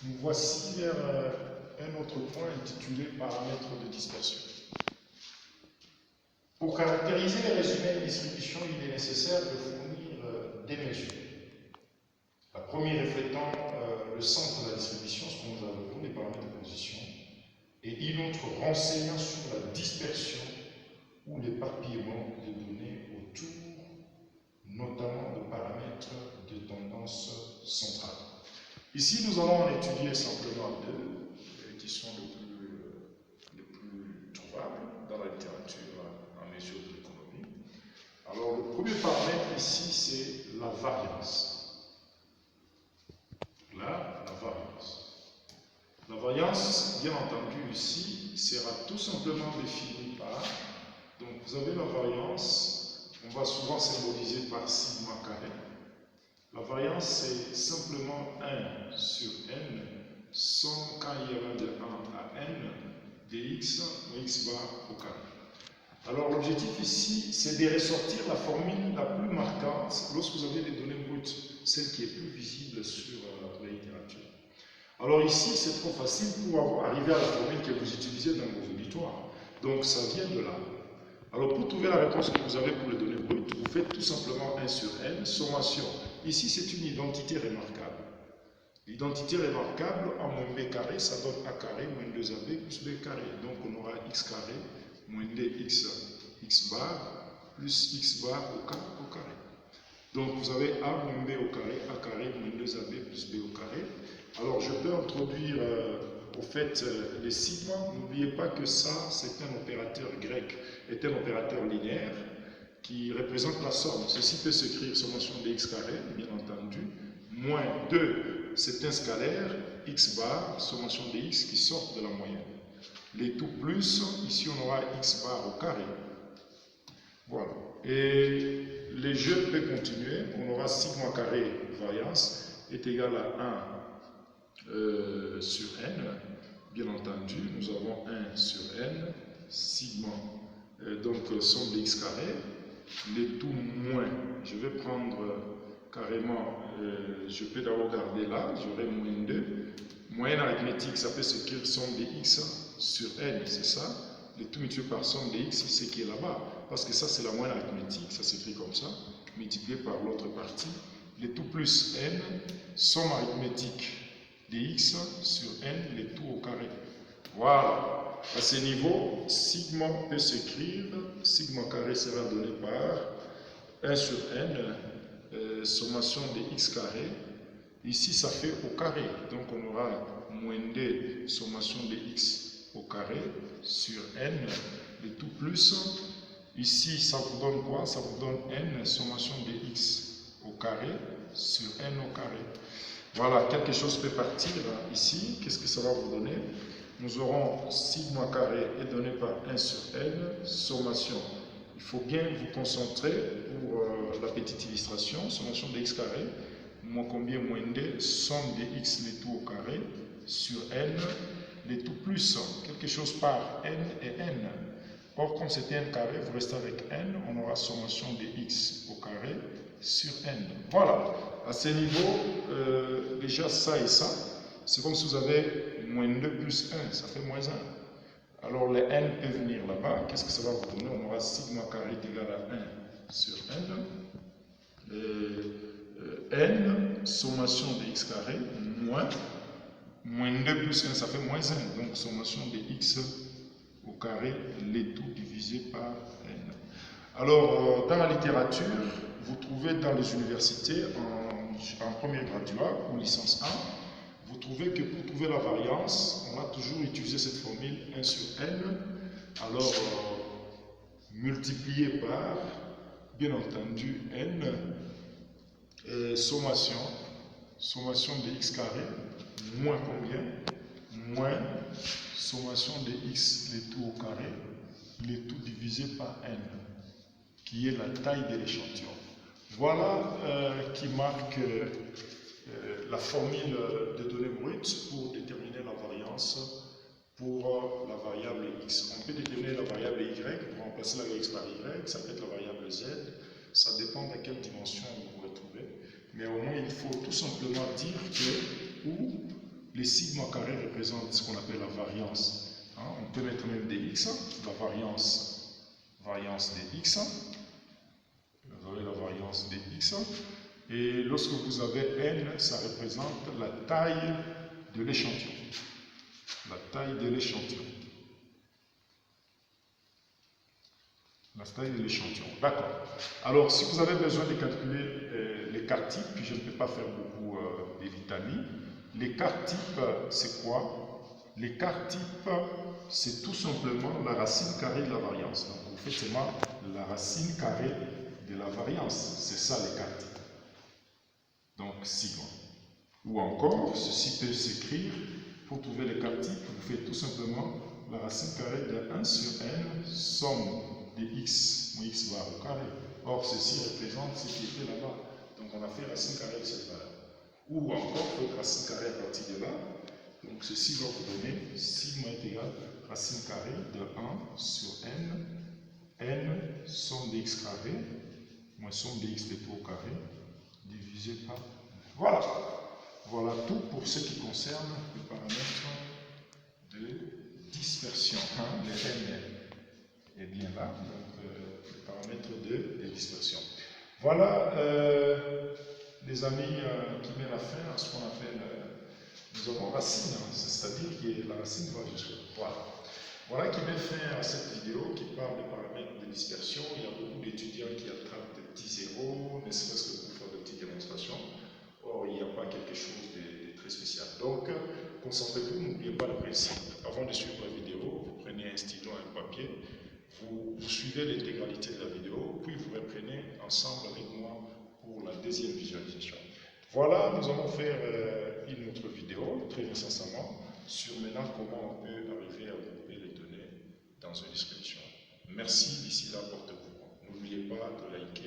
Nous voici vers un autre point intitulé paramètres de dispersion. Pour caractériser et résumer une distribution, il est nécessaire de fournir des mesures. La première reflétant le centre de la distribution, ce qu'on nous a donné, les paramètres de position, et une autre renseignant sur la dispersion ou l'éparpillement des données autour, notamment de paramètres de tendance centrale. Ici, nous allons en étudier simplement deux, qui sont les plus trouvables dans la littérature en mesure de l'économie. Alors, le premier paramètre ici, c'est la variance. Là, la variance. La variance, bien entendu, ici, sera tout simplement définie par, donc vous avez la variance, on va souvent symboliser par sigma carré. La variance, c'est simplement 1 sur n, somme quand il y va de 1 à n, dx moins x bar au carré. Alors l'objectif ici, c'est de ressortir la formule la plus marquante lorsque vous avez des données brutes, celle qui est plus visible sur la littérature. Alors ici, c'est trop facile pour arriver à la formule que vous utilisez dans vos auditoires. Donc ça vient de là. Alors pour trouver la réponse que vous avez pour les données brutes, vous faites tout simplement 1 sur n, sommation. Ici, c'est une identité remarquable. L'identité remarquable, a moins b carré, ça donne a carré moins 2ab plus b carré. Donc on aura x carré moins 2x bar plus x bar au carré. Donc vous avez a moins b au carré moins 2ab plus b au carré. Alors je peux introduire au fait les sigma. N'oubliez pas que ça, c'est un opérateur grec, est un opérateur linéaire qui représente la somme. Ceci peut s'écrire sommation de x carré, bien entendu, moins 2, c'est un scalaire, x bar, sommation de x qui sort de la moyenne. Les tout plus, ici on aura x bar au carré. Voilà. Et les jeux peuvent continuer. On aura sigma carré variance est égal à 1 sur n. Bien entendu, nous avons 1 sur n, sigma, donc somme de x carré. Les tout moins, je vais prendre carrément, je peux d'abord garder là, j'aurai moins 2. Moyenne arithmétique, ça peut s'écrire somme de x sur n, c'est ça. Les tout multiplié par somme de x, c'est ce qui est là-bas. Parce que ça, c'est la moyenne arithmétique, ça s'écrit comme ça, multiplié par l'autre partie. Les tout plus n, somme arithmétique de x sur n, les tout au carré. Voilà. À ce niveau, sigma peut s'écrire, sigma carré sera donné par 1 sur n, sommation de x carré. Ici, ça fait au carré. Donc, on aura moins 2 sommation de x au carré sur n, le tout plus. Ici, ça vous donne quoi? Ça vous donne n sommation de x au carré sur n au carré. Voilà, quelque chose peut partir ici. Qu'est-ce que ça va vous donner? Nous aurons sigma carré est donné par 1 sur n, sommation. Il faut bien vous concentrer pour la petite illustration. Sommation de x carré, moins combien? Moins 2, somme de x les tout au carré sur n, les tout plus, quelque chose par n et n. Or, comme c'était n carré, vous restez avec n, on aura sommation de x au carré sur n. Voilà, à ce niveau, déjà ça et ça, c'est comme si vous avez moins 2 plus 1, ça fait moins 1. Alors les n peuvent venir là-bas, qu'est-ce que ça va vous donner? On aura sigma carré égal à 1 sur n. N, sommation de x carré, moins 2 plus 1, ça fait moins 1. Donc sommation de x au carré, les tout divisé par n. Alors, dans la littérature, vous trouvez dans les universités, en premier graduat ou licence 1, vous trouvez que pour trouver la variance, on va toujours utiliser cette formule 1 sur n. Alors, multiplié par, bien entendu, n, sommation de x carré, moins combien? Moins sommation de x, les tout au carré, les tout divisé par n, qui est la taille de l'échantillon. Voilà qui marque la formule de données brutes pour déterminer la variance pour la variable x. On peut déterminer la variable y pour remplacer la x par y, ça peut être la variable z, ça dépend de quelle dimension vous vous retrouvez. Mais au moins, il faut tout simplement dire que où les sigma carrés représentent ce qu'on appelle la variance. Hein, on peut mettre même des x, la variance des x. Vous avez la variance des x. Et lorsque vous avez n, ça représente la taille de l'échantillon. La taille de l'échantillon. La taille de l'échantillon. D'accord. Alors, si vous avez besoin de calculer l'écart type, puis je ne peux pas faire beaucoup de litanie. L'écart type, c'est quoi? L'écart type, c'est tout simplement la racine carrée de la variance. Donc, vous faites seulement la racine carrée de la variance. C'est ça l'écart type. Donc, sigma. Ou encore, ceci peut s'écrire, pour trouver l'écart type, vous faites tout simplement la racine carrée de 1 sur n, somme de x, moins x bar au carré. Or, ceci représente ce qui était là-bas. Donc, on a fait racine carrée de cette valeur. Ou encore, faites racine carrée à partir de là. Donc, ceci va vous donner sigma est égal à racine carrée de 1 sur n, somme de x carré, moins somme de x de tout au carré, divisé par... Voilà. Voilà tout pour ce qui concerne le paramètre de dispersion. Hein, le n est bien là, donc le paramètre de dispersion. Voilà, les amis, qui met la fin à ce qu'on appelle, nous avons racine, hein, c'est-à-dire que la racine va jusque là. Voilà. Voilà qui met fin à cette vidéo qui parle des paramètres de dispersion. Il y a beaucoup d'étudiants qui attrapent des petits zéros, ne serait-ce que pour faire de petites démonstrations. Or, il n'y a pas quelque chose de très spécial. Donc, concentrez-vous, n'oubliez pas le principe. Avant de suivre la vidéo, vous prenez un stylo et un papier, vous suivez l'intégralité de la vidéo, puis vous reprenez ensemble avec moi pour la deuxième visualisation. Voilà, nous allons faire une autre vidéo, très incessamment, sur maintenant comment on peut arriver à regrouper les données dans une distribution. Merci, d'ici là, portez-vous. N'oubliez pas de liker.